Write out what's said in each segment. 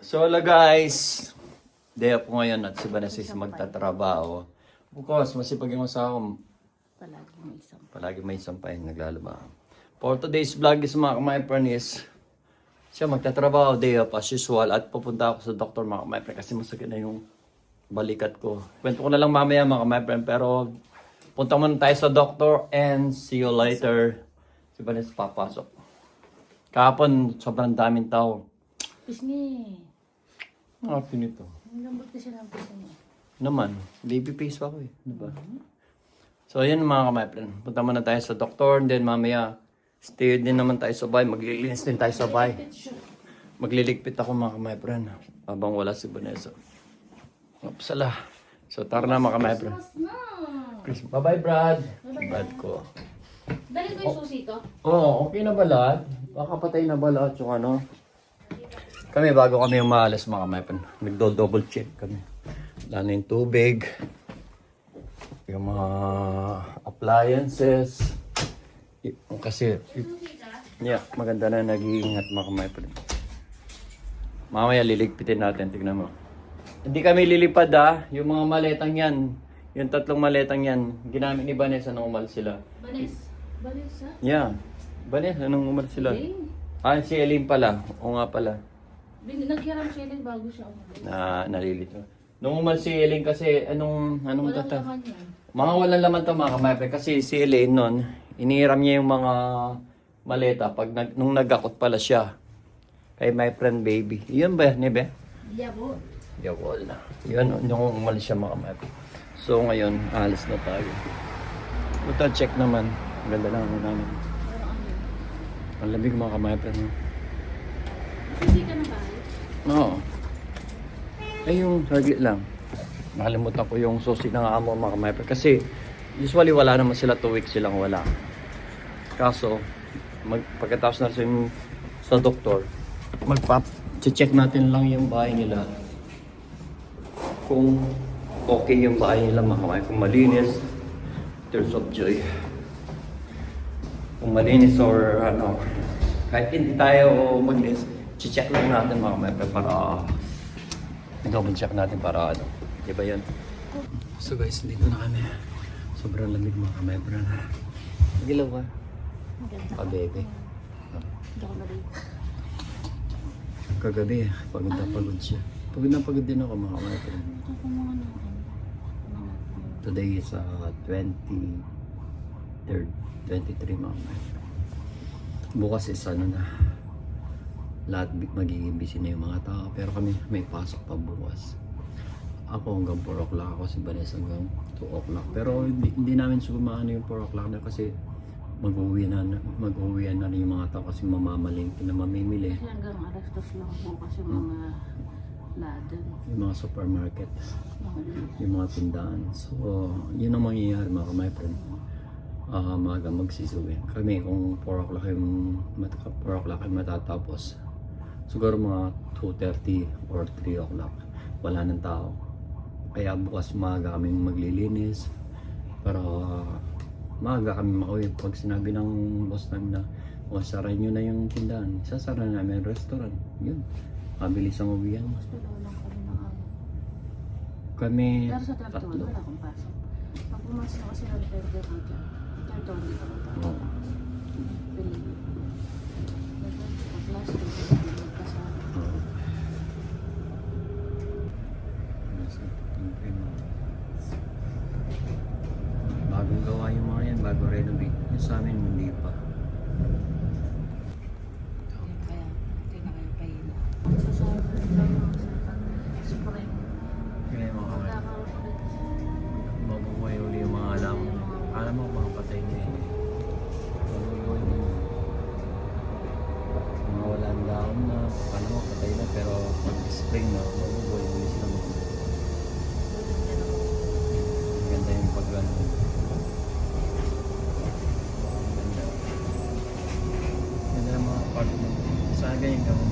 So hello guys, day up ko ngayon at si Vanessa magtatrabaho. Bukas, masipag yung asawa ko. Palagi may sampay, naglalaba. For today's vlog is mga ka-my-friend is siya magtatrabaho, day up as usual. At pupunta ako sa doktor mga ka-my-friend kasi masakit na yung balikat ko. Kwento ko na lang mamaya mga ka-my-friend pero punta muna tayo sa doktor and see you later. Si Vanessa papasok. Kahapon, sobrang daming tao. Pisngi. Pinito. Lambot kasi ng pisngi. Naman, baby face pa ako eh. Diba? So, yun mga ka-my-friend. Punta muna tayo sa doktor, and then mamaya, stay din naman tayo sa bahay. Maglilinis din tayo sa bahay. Magliligpit ako mga ka-my-friend. Habang wala si Vanessa. Upsala. So, tara na mga ka-my-friend. Bye-bye, Brad. Brad ko. Dali ko yung susi to. Oo, okay na ba lahat? Baka patay na ba lahat yung ano? Kami, bago kami umalis mga ka-my-friend, nagdo-double check kami. Wala na yung tubig, yung mga appliances. Kasi, maganda na nag-iingat mga ka-my-friend. Mamaya liligpitin natin, tignan mo. Hindi kami lilipad yung mga maletang yan. Yung 3 maletang yan, ginamit ni Vanessa nung umalis sila. Vanessa? Yeah. Vanessa, nung umalis sila. Si Eileen pala. O nga pala. Naghiram si Ellen bago siya umalis. Nalilito. Nung umalis si Eileen kasi, anong Walang tata? laman yan. Mga walang laman to mga ka-my-friend. Kasi si Eileen nun, inihiram niya yung mga maleta nung nagakot pala siya. Kay my friend baby. Yun ba, Nebe? Yabo. Yawol. Yun, nung umalis siya mga ka-my-friend. So ngayon, alis na tayo. Puta, check naman. Ganda lang ano namin. Ang lamig mga ka-my-friend. Susi ka na ba? Oo. Ay, yung saglit lang. Nakalimutan ko yung susi ng amo mga ka-my-friend. Kasi usually wala naman sila 2 weeks silang wala. Kaso, pagkatapos na rin sa doktor, check natin lang yung bahay nila. Kung okay yung bahay nila mga ka-my-friend. Kung malinis, tears of joy. Kung malinis or ano, kahit hindi tayo maglinis, check lang natin mga ka-my-friend para double check natin para ano. Diba yun? So guys, dito na kami. Sobrang lamig mga ka-my-friend. Magilaw ka. Bebe. Hindi ako narinig. Kagabi, pagod na pagod siya. Pagod na pagod din ako mga ka-my-friend. Ito mga Today is 23rd, 23 mga ka-my-friend. Bukas is ano na. Lahat magiging busy na yung mga tao. Pero kami may pasok pa bukas. Ako hanggang 4 o'clock ako, si Vanessa hanggang 2 o'clock. Pero hindi namin sumaano yung 4 o'clock na kasi mag-uwi na rin yung mga tao kasi mamamalingki na mamimili. Kasi hanggang alas 2 lang po kasi mga ladan. Yung mga supermarket, yung mga tindahan. So, yun ang mangyayari mga ka-my-friend. Maaga magsisuwi. Kami kung 4 o'clock yung matatapos. Siguro mga 2:30 or 3 o'clock. Wala ng tao. Kaya bukas maaga kaming maglilinis para maaga kami makauwi. Pag sinabi ng boss namin na saray nyo na yung tindahan, sasara namin yung restaurant. Yun. Mabilis ang uwian. Mas dalawa lang kami ng araw. Kami Pero sa 31 tatlo. wala akong pasok. Pag pumasok ako sila ng pwede ko dyan. 31 hindi ako pasok. Oo. Pili. Pag last day, magkasama. Oo. Bagong gawa yung mga yan, bago renovate. Yung sa amin, hindi pa. Kaya, hindi na kayo pahila. Sasabi lang mga spray. Kaya yung mga Magkakaroon ulit. mabubuhay uli yung mga alam. Alam mo, mga patay na yun. Mabubuhay mo. Mga walang daon na, alam mo, patay na. Pero pag spring na, mabubuhay uli sila mga. Maganda yung pag-ano. Ganda yung mga part mo. Saan ganyan ka mo?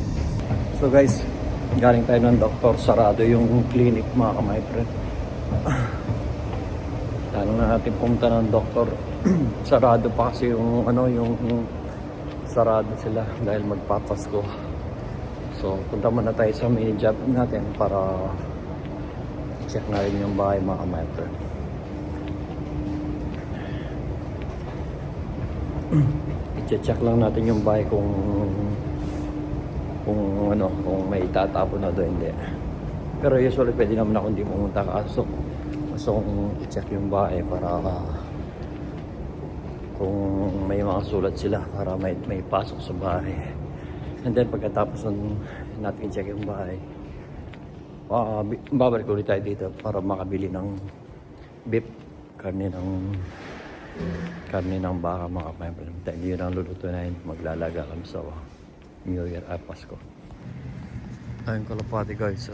So guys, galing tayo ng doktor. Sarado yung clinic mga ka-my-friend. Lalo na natin pumunta ng doktor. Sarado pa kasi yung sarado sila dahil magpapasko. So, punta muna tayo sa mini job natin para check na rin yung bahay mga my friend. I-check lang natin yung bahay kung may itatapon na doon, hindi. Pero usually pwede naman ako hindi pumunta kaso kung i-check yung bahay para kung may mga sulat sila para may pasok sa bahay. And then pagkatapos natin i-check yung bahay, babalik ulit tayo dito para makabili ng beef, karne ng baka mga kapatid. Dahil yun ang luluto na yun, maglalaga kami sa New Year at Pasko. Ayun kalapati guys. So,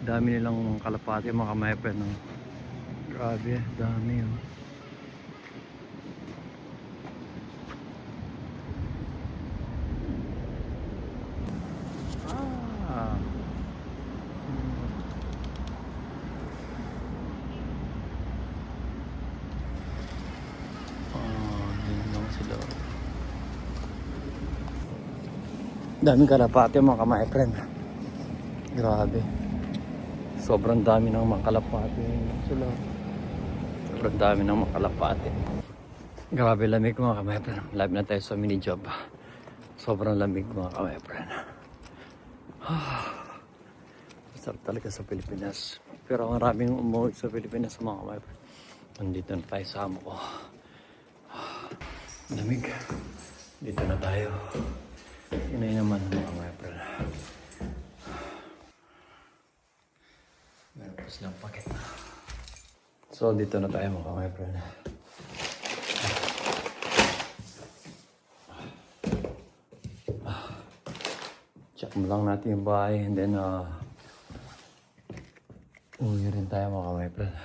dami nilang kalapati mga kamayapan, no? Grabe, dami oh. Ah. Yun lang sila. Daming kalapati mga kamayapan. Grabe. Sobrang dami ng mga kalapati sila. Sobrang dami ng mga kalapati. Grabe lamig mga kamepren. Live na tayo sa mini job. Sobrang lamig mga kamepren. Masarap talaga sa Pilipinas. Pero maraming umuwi sa Pilipinas mga kamepren. Nandito na tayo sa amo ko. Lamig. Dito na tayo. Inay naman mga kamepren. Meron pa silang paket. So, dito na tayo mga my friend. Check mo lang natin yung bahay and then uwi rin tayo mga my friend.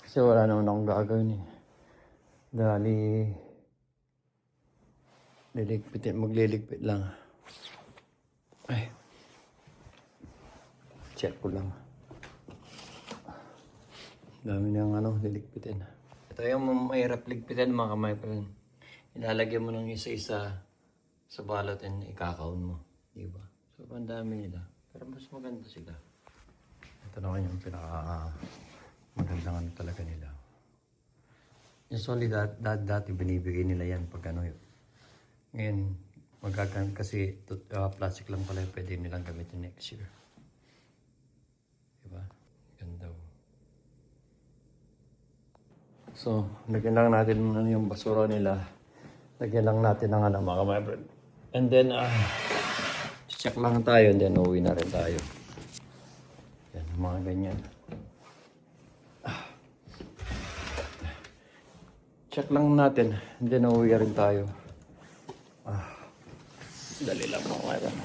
Kasi wala naman akong gagawin eh. Dali magliligpit lang. Ay. Check ko lang. Dami niyang liligpitin. Ito yung mahirap ligpitin mga my friend. Ilalagyan mo ng isa-isa sa balot and ikakaon mo. Diba? So, ang dami nila. Pero mas maganda sila. Ito naman yung magandang talaga nila. Usually, dati binibigay nila yan pag ngayon, magagamit kasi plastic lang pala yung pwede nilang gamitin next year. Diba? Ganda. So, lagyan lang natin yung basura nila. Lagyan lang natin ng mga my friend. And then, check lang tayo and then uwi na rin tayo. Yan, mga ganyan. Check lang natin and then uwi rin tayo. Dali lang mga kaibigan.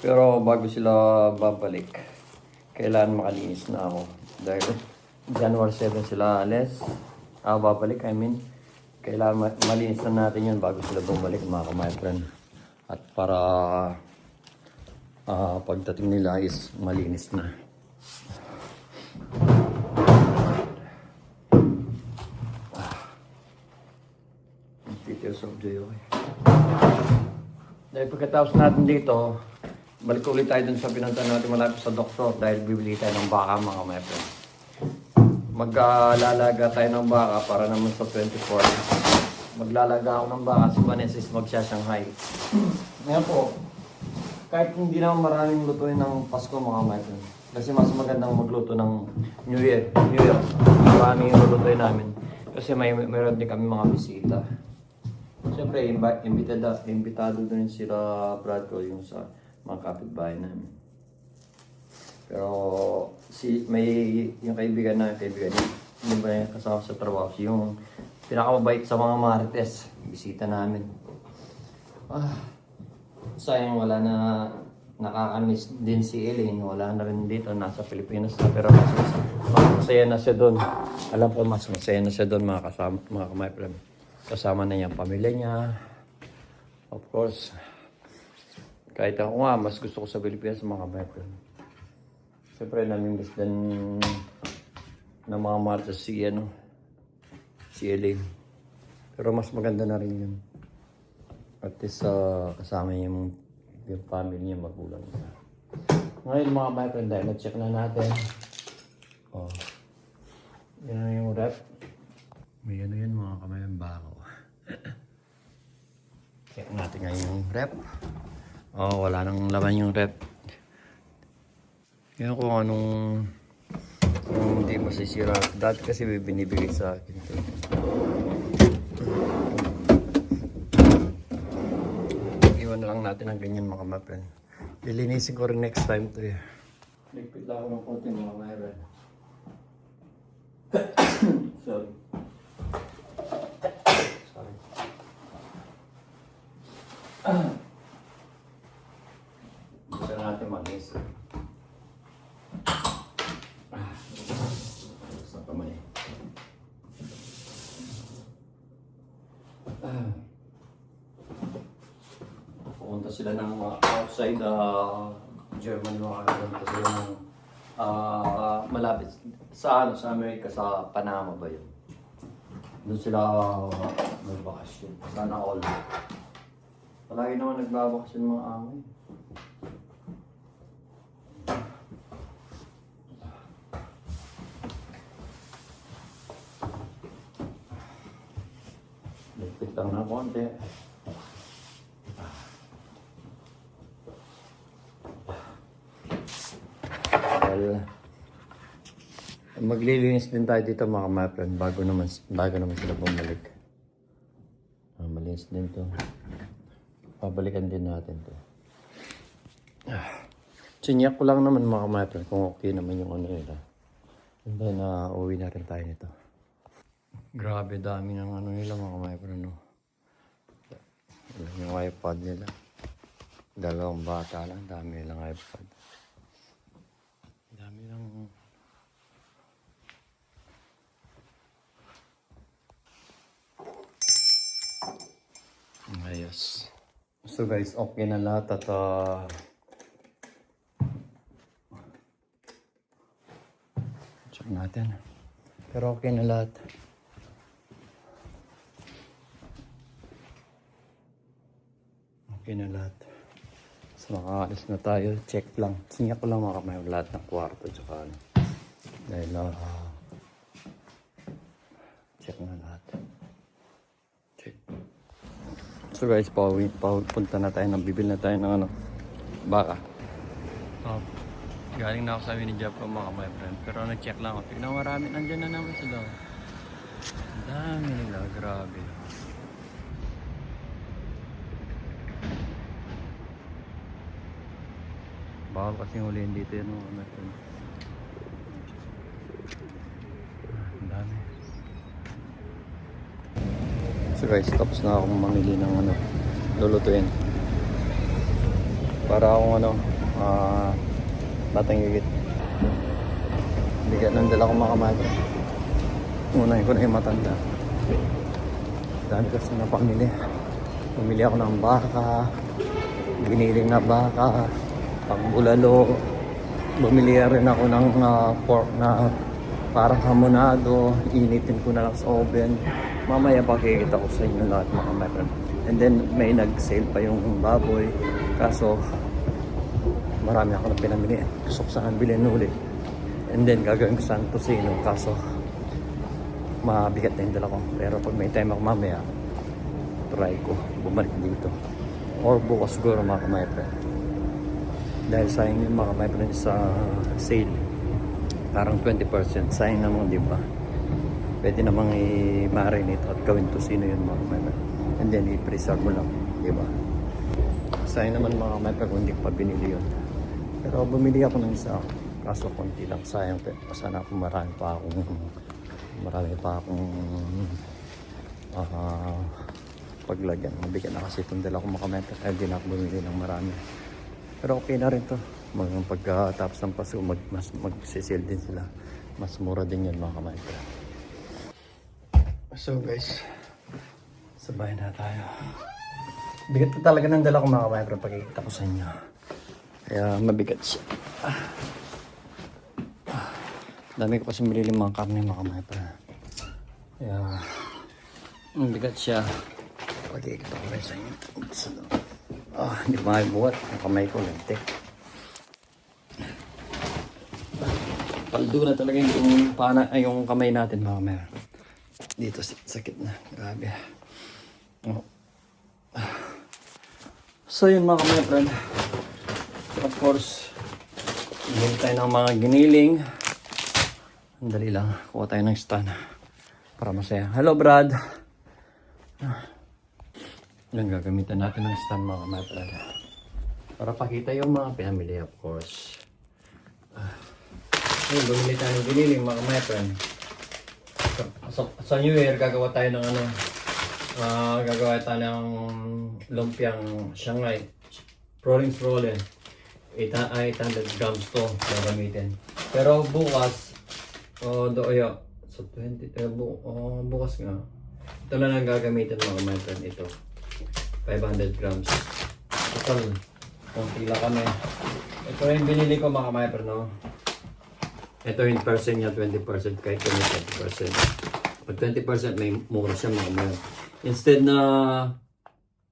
Pero bago sila babalik, kailangan makalinis na ako. Dahil January 7 sila babalik. Kailangan malinis na natin yun bago sila bumalik mga my friend. At para pagdating nila is malinis na. Details of joy. Dahil pagkatapos natin dito, balik ulit tayo dun sa pinunta natin malapit sa doktor dahil bibili tayo ng baka mga my friend. Maglalaga tayo ng baka para naman sa 24. Maglalaga ako ng baka si Vanessa is magsya-Shanghai. Ngayon po, kahit hindi naman maraming lutuin ng Pasko mga my friend. Kasi mas magandang magluto ng New Year. Maraming yung lulutuin namin. Kasi mayroon din kami mga bisita. Siyempre, imbitado din sila Brad ko yung sa mga kapitbahay namin. Pero yung kaibigan Hindi ba yung kasama sa trabaho? Yung pinakamabait sa mga marites. Bisita namin. Sayang wala na nakakamiss din si Elaine. Wala na rin dito. Nasa Pilipinas na. Pero mas masaya na siya doon. Alam ko mas masaya na siya doon mga kasama, mga kamay. Kasama na niya ang pamilya niya. Of course, kahit ako nga, mas gusto ko sa Pilipinas mga kamay. Siyempre, namimiss din ng mga marites si Elaine. Pero mas maganda na rin yun. At least kasama niya yung family niya, magulang niya. Ngayon mga my friend, dahil na-check na natin. Oh. Yan na yung rep. May ano yun mga kamay ng bako. Check natin ngayon yung rep. Oh, wala nang laman yung rep. Yan kung anong hindi masisira. Dati kasi binibigay sa akin ito. Iwan na lang natin ang ganyan mga mapen. Lilinisin ko rin next time to eh. Ligpit lang ako ng konti mga mapen. Sorry. Gusto natin mag-is. Sa kamay. Pupunta sila ng outside Germany mga pupunta sila ng malapit sa sa Amerika, sa Panama ba yun? Doon sila magbakasyon. Sana all. Palagi naman nagbabakasyon mga amoy. Lipit lang ng konti. Maglilinis din tayo dito mga my-friend bago naman sila bumalik. Malinis din to. Pabalikan din natin to. Chinyak ko lang naman mga my-friend kung okay naman yung ano nila. And then uwi na rin tayo nito. Grabe dami ng ano nila mga my-friend. No? Yung iPad nila. Dalawang bata lang, dami nilang iPad. Dami lang. Ayos. So guys, okay na lahat at check natin. Pero okay na lahat. Okay na lahat. So makaalis na tayo. Check lang. Sinyak ko lang mga kamay lahat ng kwarto. Tsaka ano. Dahil check na lahat. Check. So guys, punta na tayo. Bibil na tayo ng ano. Baka. Galing na ako sa amin ni Jeff mga my friend. Pero nag-check lang ako. Tignan marami. Nandyan na naman sila. Ang dami nila. Grabe. Bawal kasing huliin dito yun mga my friend. Ang dami. So guys, tapos na akong mamili ng ano, lulutuin. Para akong ano, batang higit. Bigat ng dala kong makamata. Unahin ko na yung matanda. Dami kasi na pamili. Pumili ako ng baka, giniling na baka, pangbulalo. Bumili rin ako ng pork na parang hamonado. Initin ko na lang sa oven. Mamaya pakikita ko sa inyo lahat mga my friend. And then may nag-sale pa yung baboy. Kaso marami ako na pinamili. Gusto ko saan bilhin ulit. And then gagawin ko saan tosino. Kaso mabigat na yung dala ko. Pero pag may time ako mamaya, try ko bumalik dito. Or bukas siguro mga my friend. Dahil sayang yung mga my friend sa sale. Parang 20%. Sayang naman, di ba? Pwede namang i-marinate at gawin tosino yun mga my friend. And then i-preserve mo lang, di ba? Sayang naman mga my friend kung hindi ko pa binili yun. Pero bumili ako ng isa. Kaso konti lang. Sayang. Sana kung marami pa akong Marami pa akong paglagyan. Mabigat na kasi itong dala ko makameta kaya di na ako bumili ng marami. Pero okay na rin to. Pagkatapos ng Pasko, magsisil din sila. Mas mura din yun mga kameta. So guys, sabay na tayo. Bigat pa talaga ng dala ko mga kameta pagkikita ko sa inyo. Kaya mabigat siya. Dami ko kasi bilili mga karne mga kameta. Kaya mabigat siya. Pagkikita ko rin sa inyo. Hindi pa buhat. Ang kamay ko lentik. Paldo na talaga yung kamay natin mga kamay. Dito sakit na. Grabe. So yun mga kamay friend. Of course, bili tayo ng mga giniling. Andali lang. Kuha tayo ng stand. Para masaya. Hello Brad. Yan gagamitan natin ng stand mga kamay friend. Para pakita yung mga pinamili of course. Ayun, bumili tayo ng giniling mga kamay friend. Sa New Year gagawa tayo ng gagawa tayo ng lumpiang Shanghai. Rolling. 800 grams to gagamitin. Pero bukas, so 20, bukas nga. Ito na lang gagamitin mga kamay friend. Ito, 500 grams. Total, konti lang kami. Ito yung binili ko mga kamay friend, no? Ito yung percent niya, 20% kahit 20%. Pag 20% may mura siya mga kamay. Instead na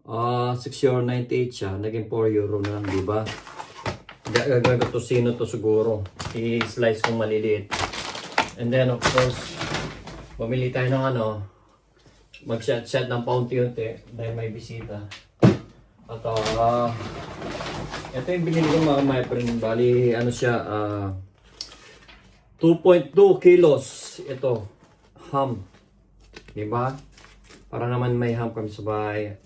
6.98 siya, naging 4 euro na lang, di ba? Gagagotosino to siguro. I-slice kong maliliit. And then of course, bumili tayo ng mag-shot ng paunti-unti dahil may bisita. At ito yung binili ko mga my friend. Bali, siya, 2.2 kilos. Ito, ham. Diba? Para naman may ham kami sa bahay.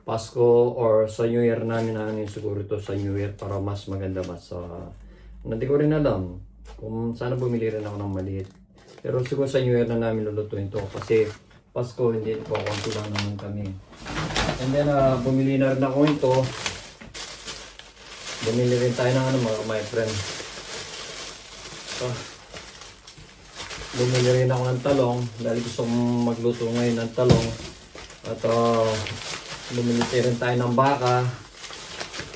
Pasko or sa New Year namin siguro ito sa New Year para mas maganda mas hindi ko rin alam kung sana bumili rin ako ng maliit. Pero siguro sa New Year na namin lulutuin to kasi Pasko hindi po konti lang naman kami. And then bumili na rin ako ito. Bumili rin tayo ng mga my friend. Bumili rin ako ng talong dahil gusto kong magluto ngayon ng talong. At bumili rin tayo ng baka.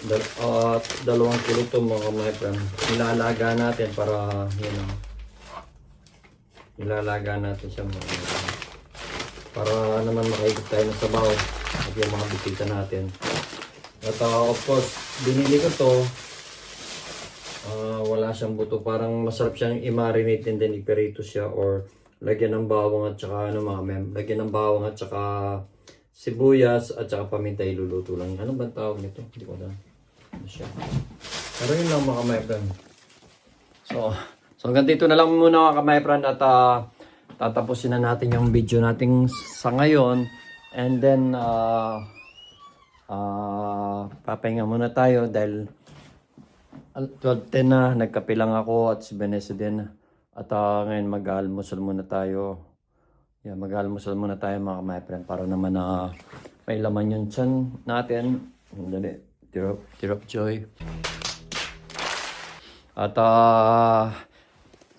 2 kilo ito mga my friend. Ilalaga natin para ilalaga natin siya mga my friend. Para naman makaigit tayo ng sabaw at yung mga bisita natin. At of course, binili ko to. Wala siyang buto. Parang masarap siyang i-marinate and then i-perito siya or lagyan ng bawang at saka lagyan ng bawang at saka sibuyas at saka paminta iluluto lang. Ano ba tawag nito? Hindi ko alam. Ano siya? Pero yun lang mga kamay-friend. So hanggang dito na lang muna mga kamay-friend at tatapusin na natin yung video natin sa ngayon. And then papahinga muna tayo dahil 12:10 na, nagkape lang ako at si Vanessa din. At ngayon mag-almusal muna tayo. Yeah, mag-almusal muna tayo mga my friend para naman may laman yung tiyan natin. Dali, tear of joy. At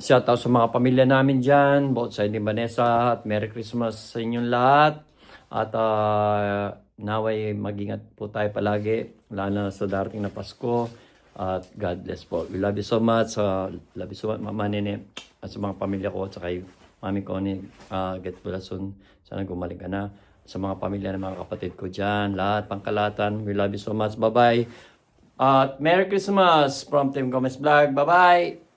shout out sa mga pamilya namin dyan, both side ni Vanessa at Merry Christmas sa inyong lahat. At naway mag-ingat po tayo palagi, lalo na sa darating na Pasko. At God bless po. We love you so much. Love you so much, Mama Nene. At sa mga pamilya ko at sa kay Mami Connie. Get well soon. Sana gumaling ka na. Sa mga pamilya ng mga kapatid ko dyan. Lahat, pangkalatan. We love you so much. Bye-bye. At Merry Christmas from Team Gomez Vlog. Bye-bye.